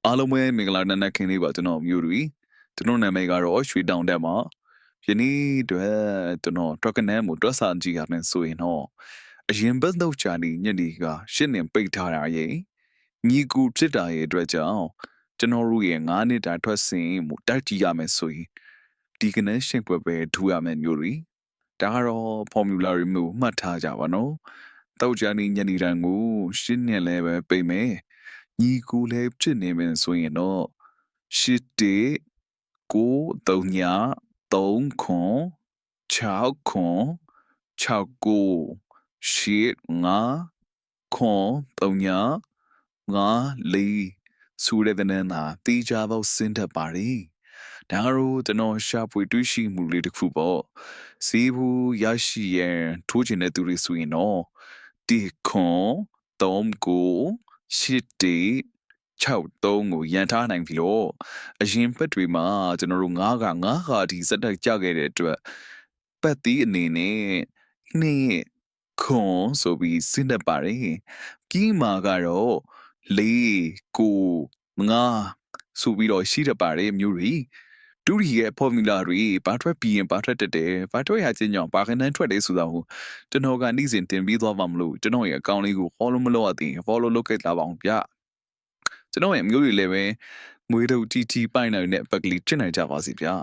အားလုံးပဲမင်္ဂလာနံနက်ခင်းလေးပါကျွန်တော်မျိုးတွေကျွန်တော်နာမည်ကတော့ရွှေတောင်တက်မှာယနေ့အတွက်ကျွန်တော်တွက်ကနေမှုတွက်စာကြည့်ရမယ်ဆိုရင်တော့အရင်ဘက်တော့ချာနေညနေကရှင်းနေပိတ်ထားတာရဲ့ညီကူဖြစ်တာရဲ့အတွက်ကြောင့်ကျွန်တော်တို့ရဲ့9နှစ်တာထွက်စဉ်မှုတိုက်ကြည့်ရမယ်ဆိုရင်ဒီကနေ့ရှင်းပွဲပဲထူရမယ်မျိုးတွေဒါကတော့ formula တွေမျိုးမှတ်ထားကြပါနော်တောက်ချာနေညနေတန်းကိုရှင်းနေလဲပဲပိတ်မယ်ညီကူလည်းဖြစ်နေမယ်ဆိုရင်တော့ရှစ်တေကို3ည3ခွန်6ခွန်6ကိုရှစ်9ခွန်3ည9လေးဆိုတဲ့တဲ့နာတေးကြတော့စင်းတတ်ပါလေဒါကတော့ကျွန်တော်ရှာဖွေတွေ့ရှိမှုလေးတစ်ခုပေါ့ဈေးဘူးရရှိရန်ထိုးချင်တဲ့သူတွေဆိုရင်တော့တီခွန်3ကိုရှစ်တေ63ကိုရန်ထားနိုင်ပြီလို့အရင်ဘက်တွေမှာကျွန်တော်တို့9ခါဒီစက်တက်ကြခဲ့တဲ့အတွက်ပတ်သီးအနေနဲ့နှစ်ခွန်ဆိုပြီးစဉ်းတတ်ပါတယ်ကြီးမာကတော့4ကို5ဆိုပြီးတော့ရှိတတ်ပါတယ်မျိုးတွေတူရီရဲ့ formula တွေဘာထွက်ပြီးရင်ဘာထွက်တတ်တယ်ဘာထွက်ရချင်းကြောင့်ဘာခဏန်းထွက်တယ်ဆိုတာကိုကျွန်တော်ကနေ့စဉ်တင်ပြီးသွားပါမလို့ကျွန်တော်ရဲ့အကောင့်လေးကို follow မလုပ်ရသေးရင် follow လုပ်ခဲ့တာပါအောင်ဗျကျွန်တော်ရဲ့မျိုးတွေလည်းပဲငွေတို့ကြီးကြီးပိုင်နိုင်တဲ့ဘက်ကလေးချစ်နိုင်ကြပါစီဗျာ